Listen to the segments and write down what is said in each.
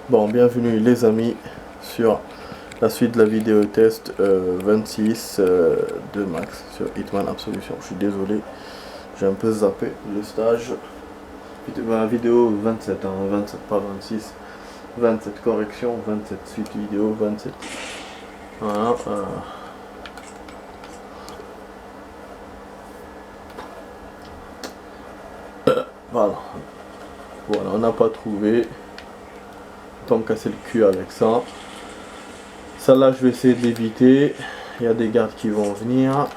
Bon, bienvenue les amis sur la suite de la vidéo test 26 de Max sur Hitman Absolution. Je suis désolé, j'ai un peu zappé le stage. Vidéo 27, 27 pas 26. 27 corrections, 27 suite vidéo, 27. Voilà. Voilà. Voilà, on n'a pas trouvé. Tant me casser le cul avec ça. Celle-là, je vais essayer de l'éviter. Il y a des gardes qui vont venir.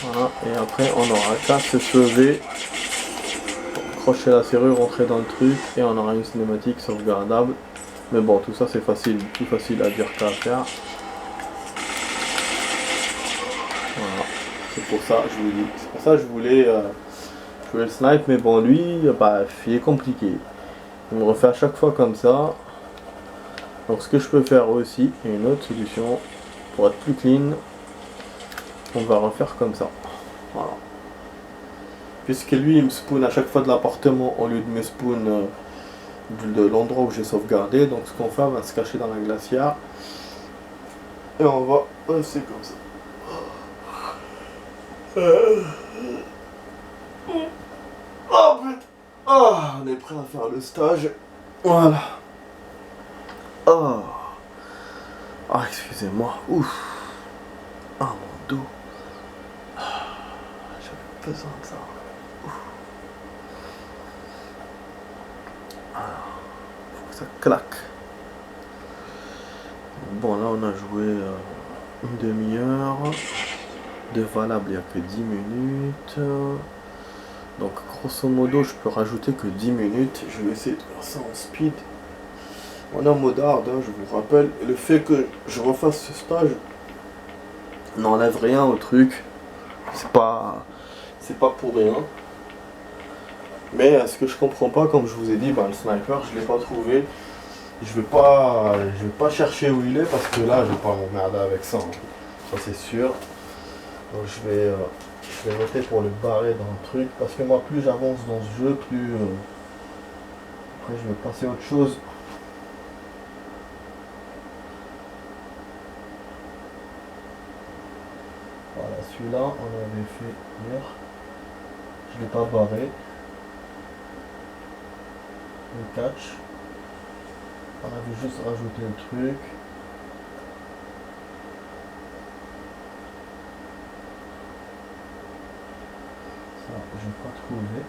Voilà. Et après, on aura qu'à se sauver. Accrocher la serrure, rentrer dans le truc. Et on aura une cinématique sauvegardable. Mais bon, tout ça, c'est facile. Plus facile à dire qu'à faire. Voilà. C'est pour ça, je vous dis. C'est pour ça que je voulais le snipe. Mais bon, lui, bah, il est compliqué. Il me refait à chaque fois comme ça. Donc ce que je peux faire aussi, et une autre solution, pour être plus clean, on va refaire comme ça. Voilà. Puisque lui il me spawn à chaque fois de l'appartement au lieu de me spawn de l'endroit où j'ai sauvegardé. Donc ce qu'on fait, on va se cacher dans la glacière. Et on va passer comme ça. Oh putain. Ah, on est prêt à faire le stage. Voilà. Oh. Ah, excusez-moi. Ouf. Ah, mon dos. J'avais besoin de ça. Ouf. Alors, faut que ça claque. Bon, là, on a joué une demi-heure. De valable, il n'y a que 10 minutes. Donc, grosso modo, je peux rajouter que 10 minutes. Je vais essayer de faire ça en speed. On est en mode hard, hein, je vous rappelle. Le fait que je refasse ce stage n'enlève rien au truc. C'est pas pour rien. Mais ce que je comprends pas, comme je vous ai dit, le sniper, je l'ai pas trouvé. Je vais pas chercher où il est parce que là, je vais pas m'emmerder avec ça. Hein. Ça c'est sûr. Donc je vais noter pour le barrer dans le truc parce que moi, plus j'avance dans ce jeu, plus après je vais passer à autre chose. Voilà, celui-là, on l'avait fait hier. Je l'ai pas barré. Le catch. On avait juste rajouté le truc. Ça, j'ai pas trouvé.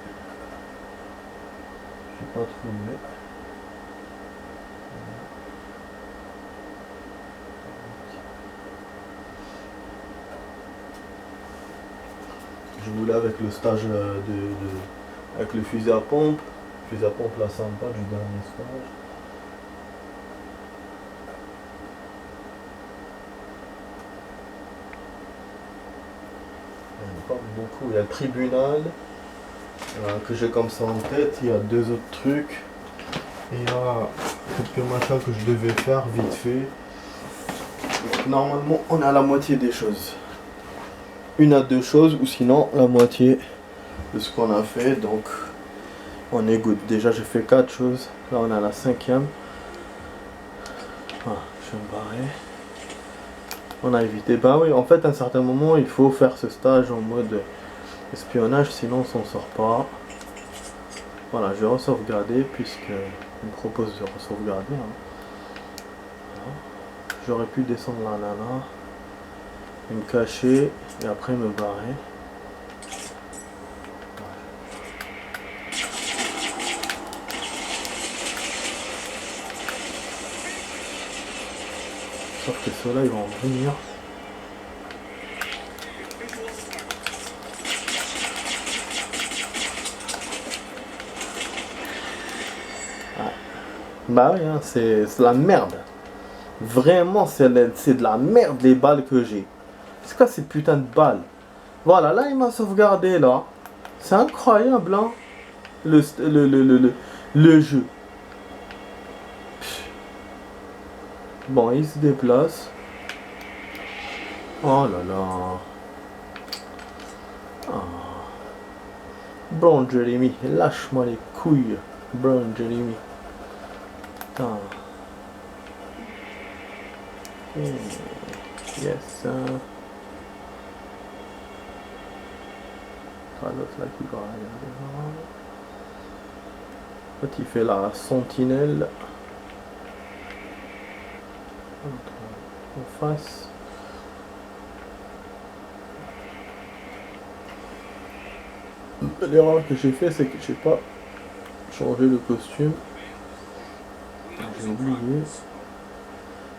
J'ai pas trouvé. Je voulais avec le stage avec le fusil à pompe. Fusil à pompe là sympa du dernier stage. Il n'y en a pas beaucoup. Il y a le tribunal que j'ai comme ça en tête. Il y a deux autres trucs. Et il y a quelques machins que je devais faire vite fait. Donc, normalement on est à la moitié des choses. Une à deux choses ou sinon la moitié de ce qu'on a fait. Donc on est good. Déjà j'ai fait 4 choses. Là on est à la 5e. Ah, je vais me barrer. On a évité. Bah oui, en fait à un certain moment il faut faire ce stage en mode espionnage, sinon on s'en sort pas. Voilà, je vais re-sauvegarder puisque il me propose de re-sauvegarder. Hein. Voilà. J'aurais pu descendre là, me cacher et après me barrer. Sauf que ceux-là ils vont venir. Ah. Bah oui, hein, c'est la merde. Vraiment, c'est de la merde les balles que j'ai. C'est quoi ces putains de balles? Voilà, là il m'a sauvegardé là. C'est incroyable, hein, le jeu. Bon, il se déplace. Oh là là. Oh. Brown Jeremy, lâche-moi les couilles. Brown Jeremy. putain. Yes. L'autre là qui va regarder. En fait, il fait la sentinelle. En face. L'erreur que j'ai fait, c'est que j'ai pas changé le costume. J'ai oublié.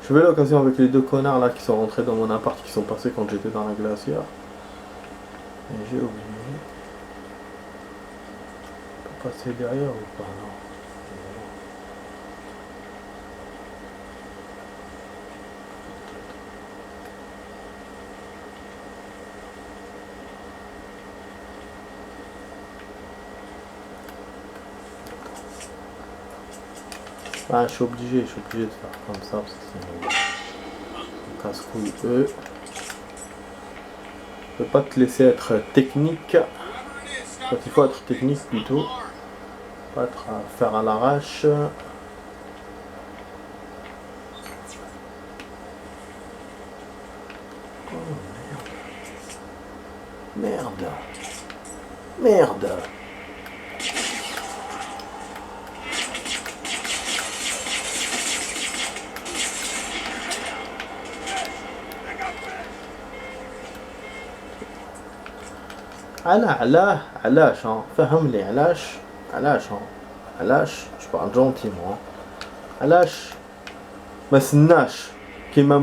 Je vais l'occasion avec les deux connards là qui sont rentrés dans mon appart, qui sont passés quand j'étais dans la glacière. Et j'ai oublié. On peut passer derrière ou pas? Non. Ah, je suis obligé de faire comme ça parce que sinon on casse-couille eux. Je peux pas te laisser être technique. Enfin, il faut être technique plutôt. Pas être à faire à l'arrache. Oh merde. Merde. Merde. علاش فهمني علاش je parle gentiment علاش ما سناش كيما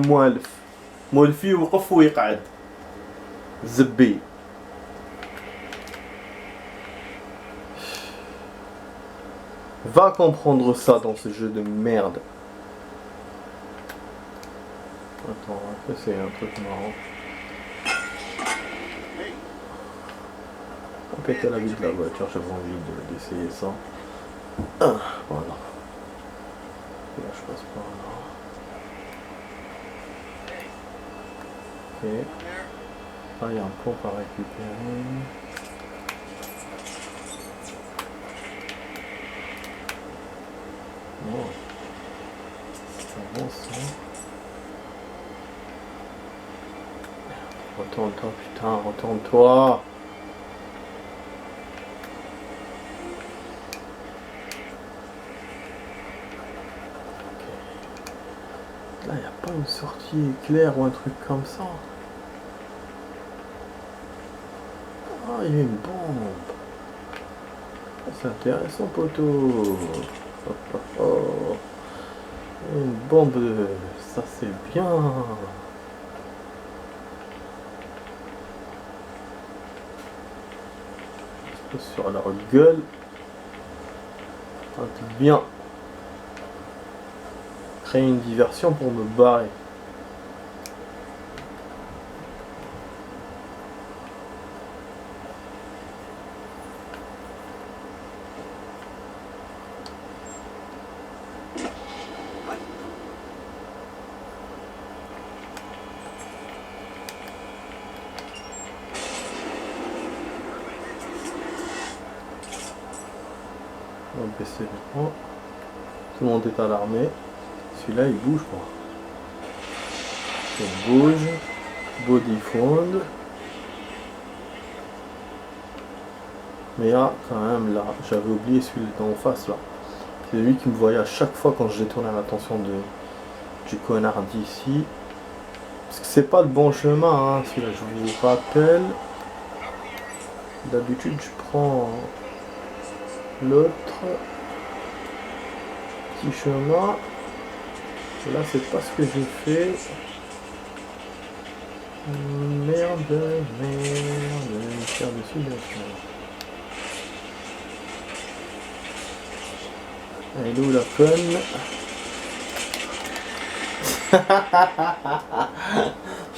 مولفي وقف ويقعد زبي va comprendre ça dans ce jeu de merde. Attends, après c'est un truc marrant. Péter la vitre de la voiture, j'avais envie d'essayer ça. Ah, voilà. Là je passe par là. Ok. Ah, il y a un pompe à récupérer. Oh. C'est bon ça. Retourne-toi, putain, retourne-toi. Là, il n'y a pas une sortie éclair ou un truc comme ça. Ah, il y a une bombe. C'est intéressant, poteau. Oh, oh, oh. Une bombe, ça c'est bien. Je pose sur leur gueule. Bien. Créer une diversion pour me barrer. On va baisser les points. Tout le monde est alarmé. Celui-là il bouge pas. Il bouge. Body fond. Mais là, quand même, là, j'avais oublié celui d'en face là. C'est lui qui me voyait à chaque fois quand je détournais l'attention du connard d'ici. Parce que c'est pas le bon chemin, hein, celui-là, je vous rappelle. D'habitude, je prends l'autre petit chemin. Et là, c'est pas ce que j'ai fait. Merde, je vais faire dessus bien sûr. Elle est où la conne?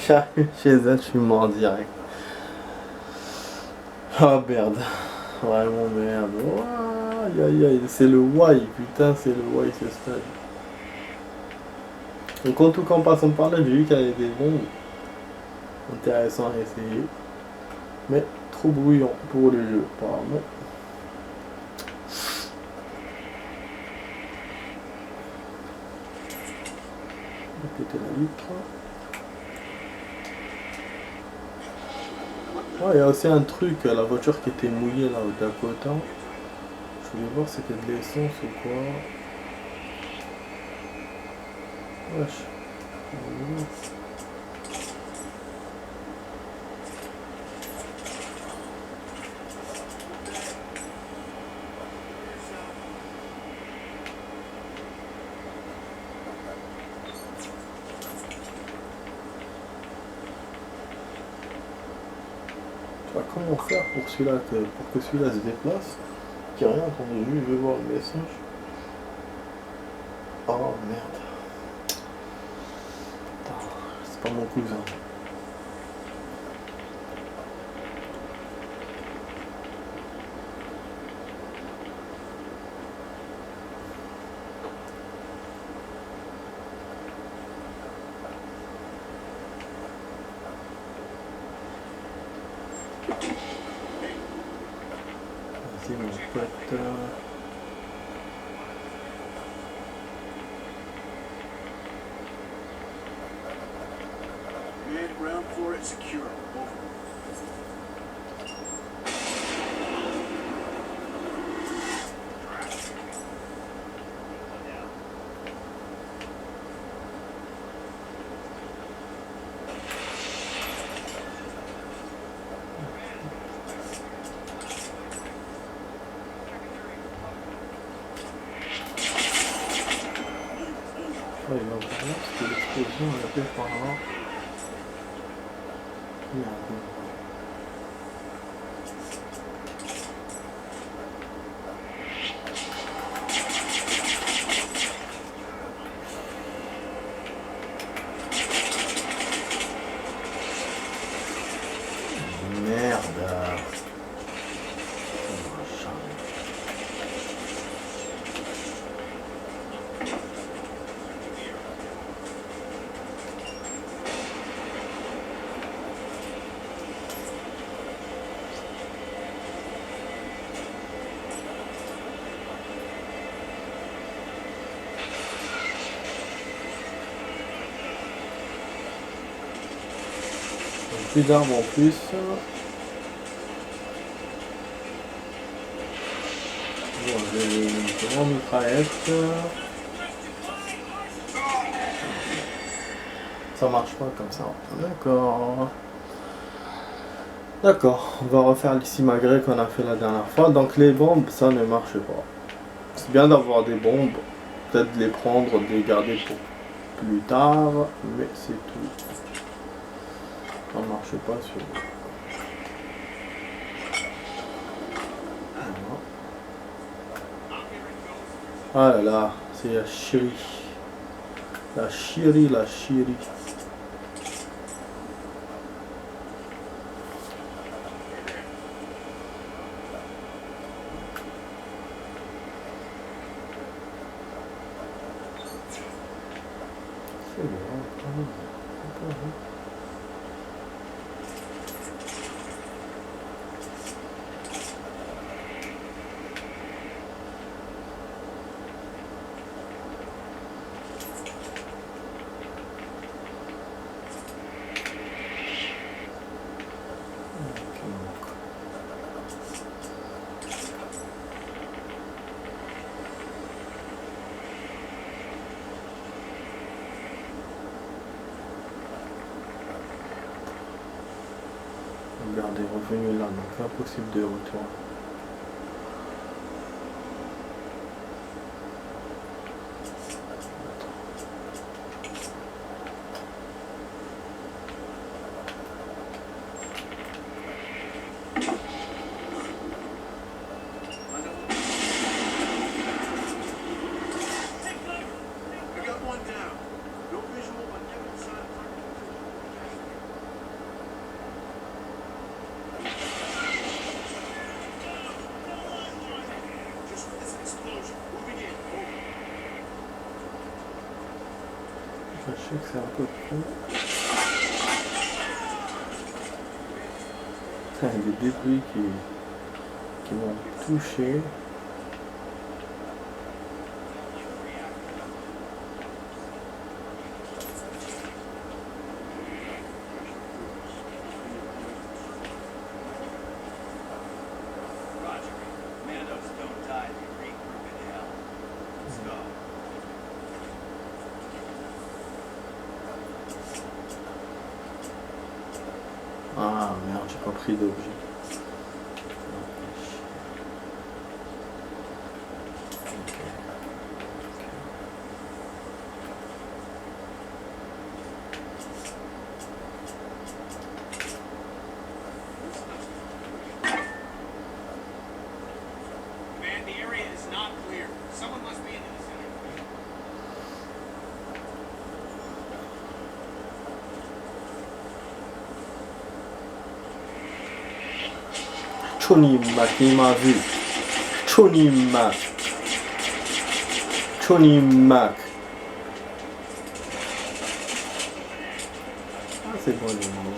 J'arrive chez elle, je suis mort en direct. Oh merde. Vraiment merde. Oh, aïe aïe aïe. C'est le why, putain, c'est le why ce stade. Donc en tout cas en passant par là, j'ai vu qu'il y avait des bombes. Intéressant à essayer. Mais trop bruyant pour le jeu apparemment. va péter la vitre. Ouais, il y a aussi un truc, la voiture qui était mouillée là au Dakota. Je voulais voir si c'était de l'essence ou quoi. Wesh. Comment faire pour celui-là, pour que celui-là se déplace? Qui a rien entendu, je vais voir le message. Oh merde. C'est pas mon cousin. Vas-y mon pote. Ground floor is secure. Over. Ouais, il va voir là, parce que l'explosion elle a fait par là. Merde. Merde. Plus d'armes en plus. Bon, j'ai une grande mitraillette. Ça marche pas comme ça. D'accord. D'accord, on va refaire l'issimagrée qu'on a fait la dernière fois. Donc les bombes, ça ne marche pas. C'est bien d'avoir des bombes, peut-être de les prendre, de les garder pour plus tard, mais c'est tout. Ça ne marche pas sur. Ah là là, c'est la chérie. La chérie, la chérie. C'est bon, regardez, revenu là, donc impossible de retour. I got one down. No visual on every side of just witness an explosion. Moving in. Over. Je sais que c'est un peu con. Des débris qui m'ont touché. pris d'objet. Man, the area is not clear. Someone must be in the vicinity. Choni Mac, il m'a vu. Choni Mac. Choni Mac. Ah, c'est bon les mots.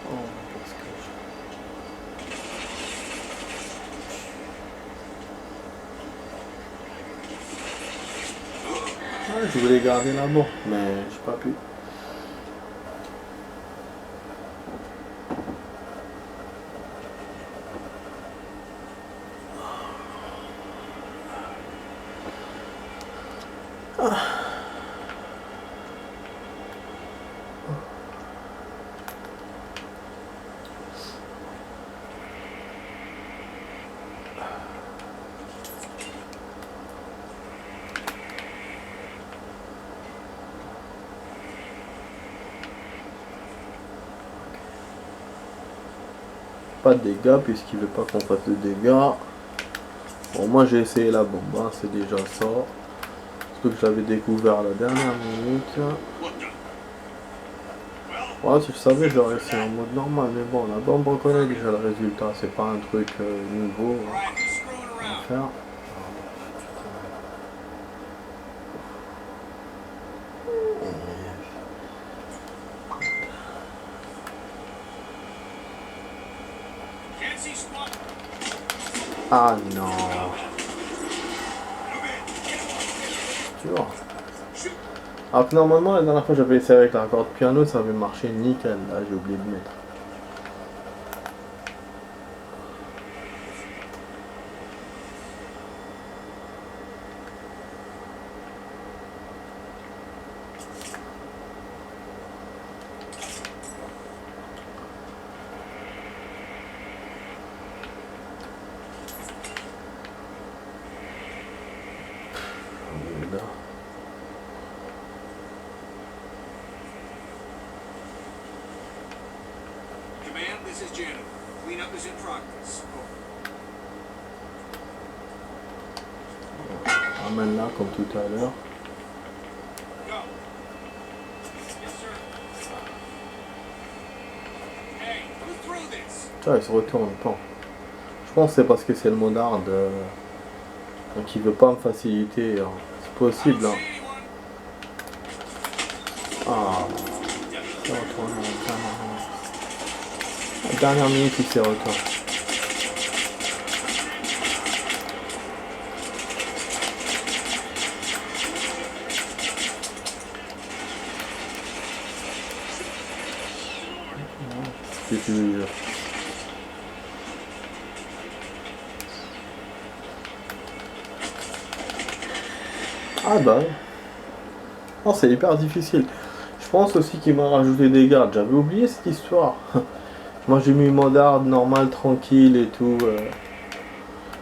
Oh, parce que je voulais garder là-bas, mais j'ai pas pu. Pas de dégâts puisqu'il veut pas qu'on fasse de dégâts. Bon, moi j'ai essayé la bombe, hein, c'est déjà ça. Parce que je l'avais découvert à la dernière minute. Ouais, si je savais, j'aurais essayé en mode normal, mais bon, la bombe reconnaît déjà le résultat, c'est pas un truc nouveau à faire. Ah non. Tu vois. Alors que normalement, la dernière fois j'avais essayé avec la corde piano, ça avait marché nickel. Là, j'ai oublié de mettre. Command, this is Janet. Cleanup is in progress. Ramène là comme tout à l'heure. Go. Yes, sir. Hey, who threw this? Ça, il se retourne pas. Je pense que c'est parce que c'est le monard donc il veut pas me faciliter. Hein. C'est possible. Hein. Ah. Il s'est retourné à la dernière minute, il s'est retourné. Si tu veux. Ah bah. Non, c'est hyper difficile. Je pense aussi qu'il m'a rajouté des gardes. J'avais oublié cette histoire. Moi j'ai mis mode normal, tranquille et tout.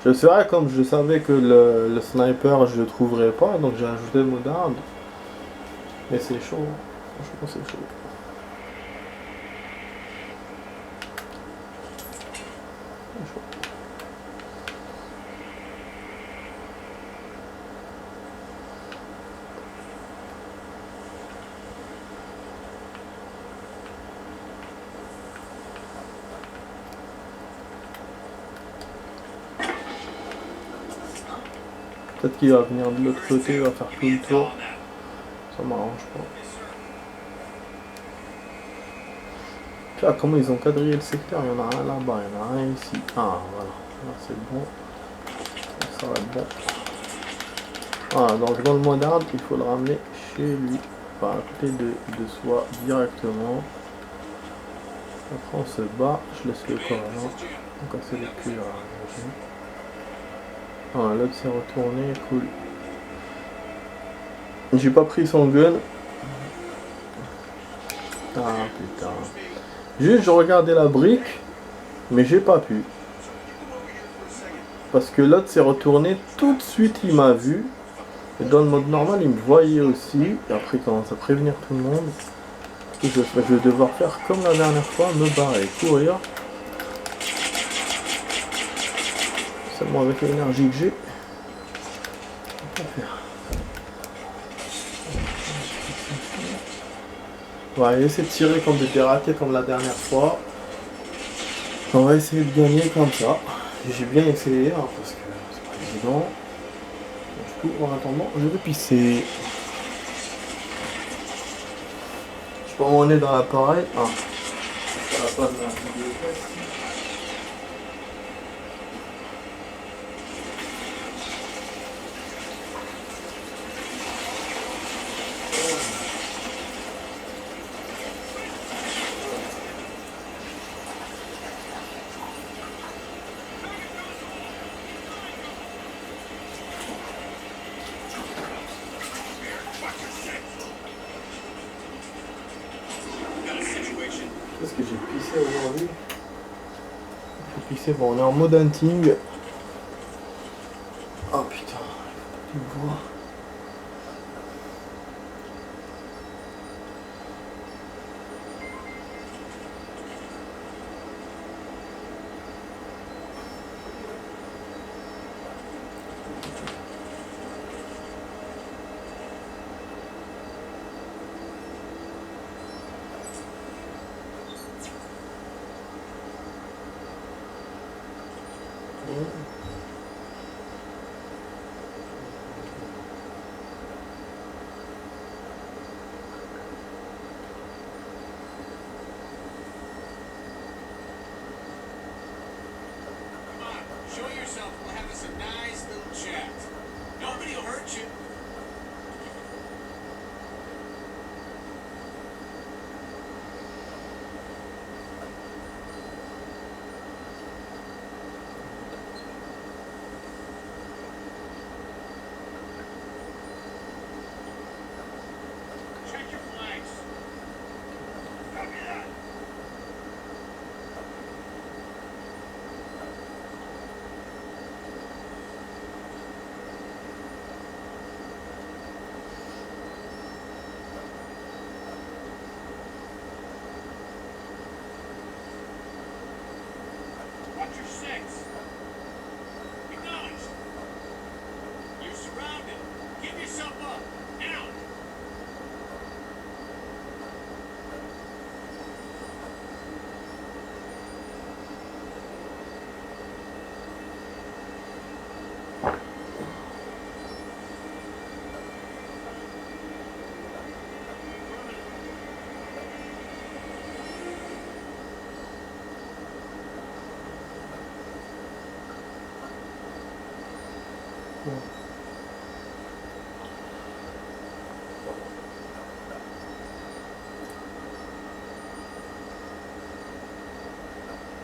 Je sais pas, comme je savais que le sniper je le trouverais pas, donc j'ai ajouté le mode hard. Mais c'est chaud. Franchement c'est chaud. Peut-être qu'il va venir de l'autre côté, il va faire tout le tour. Ça m'arrange pas. Là, comment ils ont quadrillé le secteur? Il y en a un là-bas, il y en a un ici. Ah, voilà. Là, c'est bon. Ça va être bon. Voilà, donc dans le mode hard, il faut le ramener chez lui. Enfin, à côté de soi directement. Après, on se bat. Je laisse le corps là. On casse les cuirs. Voilà, l'autre s'est retourné. Cool. J'ai pas pris son gun. Ah putain. Juste je regardais la brique, mais j'ai pas pu. Parce que l'autre s'est retourné, tout de suite il m'a vu. Et dans le mode normal il me voyait aussi. Et après il commence à prévenir tout le monde. Et je vais devoir faire comme la dernière fois, me barrer, courir. Seulement avec l'énergie que j'ai. On va essayer de tirer comme des ratés comme la dernière fois. On va essayer de gagner comme ça. J'ai bien essayé hein, parce que c'est pas évident. Du coup, en attendant, je vais pisser. Je sais pas où on est dans l'appareil. Ah, ça va pas de la vidéo. Qu'est-ce que j'ai pissé aujourd'hui? J'ai pissé, bon on est en mode hunting. Oh putain, tu me vois. Show yourself. We'll have us a nice little chat. Nobody will hurt you. Check your flags. Copy that. Watch your six. Acknowledged. You're surrounded. Give yourself up. Now.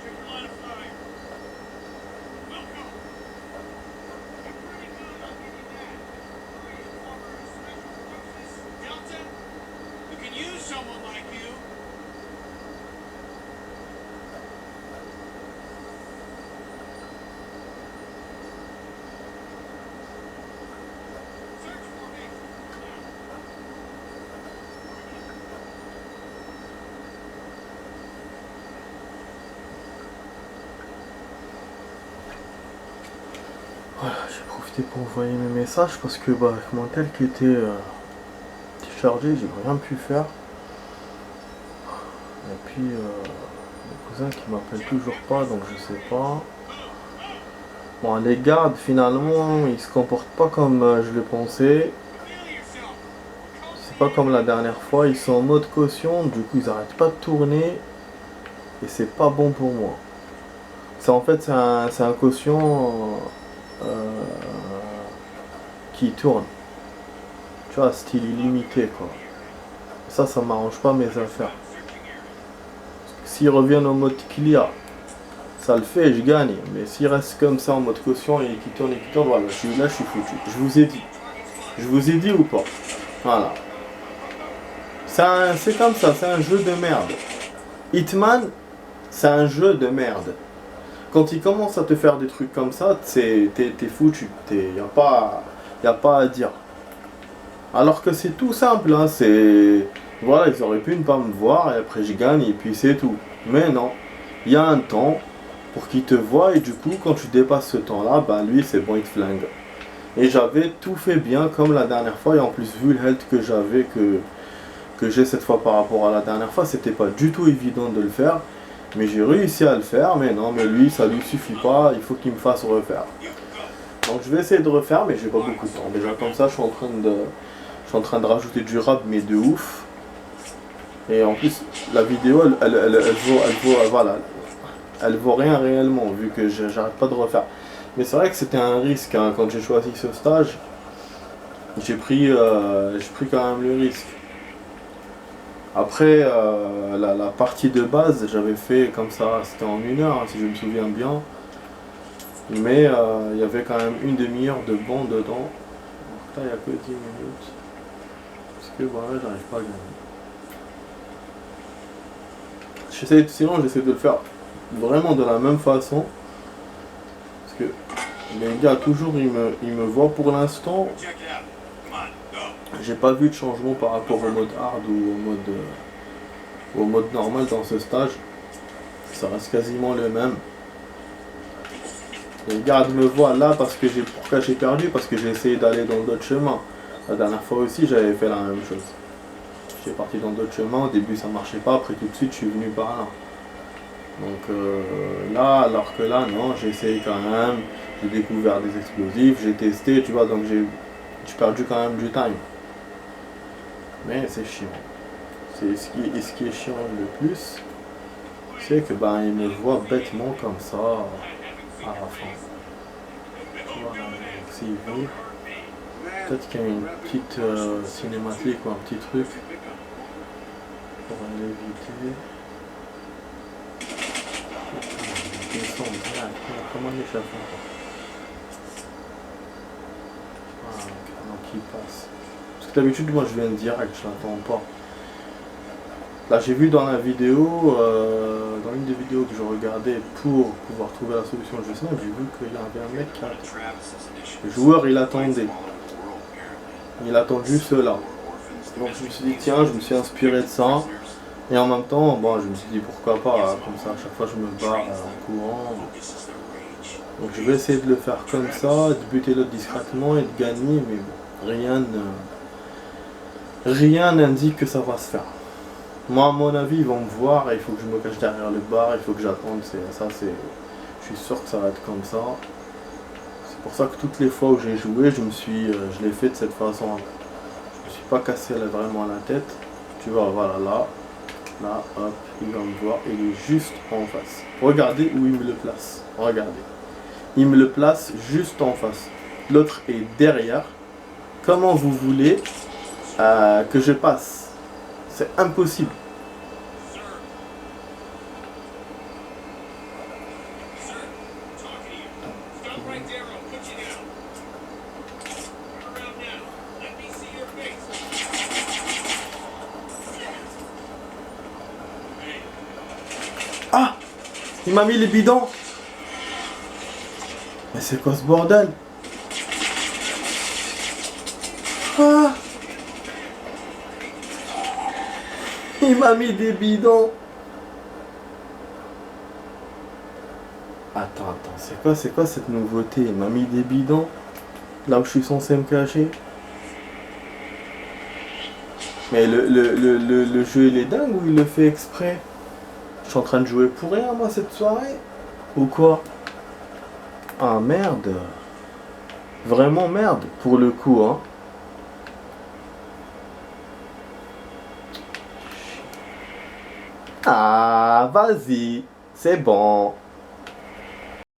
Check your line of fire. Welcome. You're pretty good, I'll give you that. Are you former Special Forces Delta? We can use someone like you. Search formation. Voilà, j'ai profité pour envoyer mes messages parce que bah, avec mon tel qui était chargé, j'ai rien pu faire. Et puis mon cousin qui m'appelle toujours pas, donc je sais pas. Bon, les gardes finalement ils se comportent pas comme je le pensais. C'est pas comme la dernière fois, ils sont en mode caution, du coup ils arrêtent pas de tourner et c'est pas bon pour moi. C'est en fait c'est un caution qui tourne. Tu vois, style illimité quoi. Ça m'arrange pas mes affaires. S'ils reviennent en mode clear, ça le fait, je gagne. Mais s'ils restent comme ça en mode caution et qui tourne, voilà, là je suis foutu. Je vous ai dit. Je vous ai dit ou pas? Voilà. C'est comme ça, c'est un jeu de merde. Hitman, c'est un jeu de merde. Quand il commence à te faire des trucs comme ça, t'es foutu. Y a pas à dire. Alors que c'est tout simple, hein, c'est... Voilà, ils auraient pu ne pas me voir et après je gagne et puis c'est tout. Mais non, il y a un temps pour qu'il te voie et du coup quand tu dépasses ce temps-là, bah lui c'est bon, il te flingue. Et j'avais tout fait bien comme la dernière fois et en plus vu le health que j'avais, que j'ai cette fois par rapport à la dernière fois, c'était pas du tout évident de le faire. Mais j'ai réussi à le faire, mais non, mais lui ça lui suffit pas, il faut qu'il me fasse refaire. Donc je vais essayer de refaire mais j'ai pas beaucoup de temps. Déjà comme ça je suis en train de rajouter du rab mais de ouf. Et en plus, la vidéo, voilà, elle vaut rien réellement, vu que j'arrête pas de refaire. Mais c'est vrai que c'était un risque, hein, quand j'ai choisi ce stage, j'ai pris quand même le risque. Après, la partie de base, j'avais fait comme ça, c'était en 1 heure, hein, si je me souviens bien. Mais il y avait quand même une demi-heure de bon dedans. Donc là, il n'y a que 10 minutes. Parce que voilà, j'arrive pas à gagner. Sinon j'essaie de le faire vraiment de la même façon. Parce que les gars toujours ils me voient pour l'instant. Check it out. Come on, go. J'ai pas vu de changement par rapport au mode hard ou au mode normal dans ce stage. Ça reste quasiment le même. Les gars me voient là parce que pourquoi j'ai perdu? Parce que j'ai essayé d'aller dans d'autres chemins. La dernière fois aussi j'avais fait la même chose. J'étais parti dans d'autres chemins, au début ça marchait pas, après tout de suite je suis venu par là. Donc là, alors que là, non, j'ai essayé quand même, j'ai découvert des explosifs, j'ai testé, tu vois, donc j'ai perdu quand même du time. Mais c'est chiant. Ce qui est chiant le plus, c'est que ben il me voit bêtement comme ça à la fin. Tu vois, s'il veut, peut-être qu'il y a une petite cinématique ou un petit truc pour l'éviter. Comment il échappe encore? Ah, donc il passe. Parce que d'habitude, moi je viens direct, je l'attends pas. Là, j'ai vu dans la vidéo, dans une des vidéos que je regardais pour pouvoir trouver la solution de jeu, j'ai vu qu'il y avait un mec qui a... Le joueur, il attendait. Il a attendu cela. Donc je me suis dit, tiens, je me suis inspiré de ça. Et en même temps, bon, je me suis dit pourquoi pas, comme ça à chaque fois je me barre en courant. Donc je vais essayer de le faire comme ça, de buter l'autre discrètement et de gagner, mais bon, rien n'indique que ça va se faire. Moi à mon avis ils vont me voir et il faut que je me cache derrière le bar, il faut que j'attende, je suis sûr que ça va être comme ça. C'est pour ça que toutes les fois où j'ai joué, je l'ai fait de cette façon. Je me suis pas cassé vraiment la tête. Tu vois, voilà, là, hop, il va me voir, il est juste en face. Regardez où il me le place. Regardez. Il me le place juste en face. L'autre est derrière. Comment vous voulez que je passe? C'est impossible. Sir, I'm talking to you. Stop right there or I'll put you down. Turn around now. Let me see your face. Hey, Ah! Il m'a mis les bidons. Mais c'est quoi ce bordel? Ah! Il m'a mis des bidons. Attends, c'est quoi cette nouveauté? Il m'a mis des bidons là où je suis censé me cacher. Mais le jeu il est dingue ou il le fait exprès? Je suis en train de jouer pour rien moi cette soirée? Ou quoi? Ah merde. Vraiment merde pour le coup hein. Ah vas-y, c'est bon.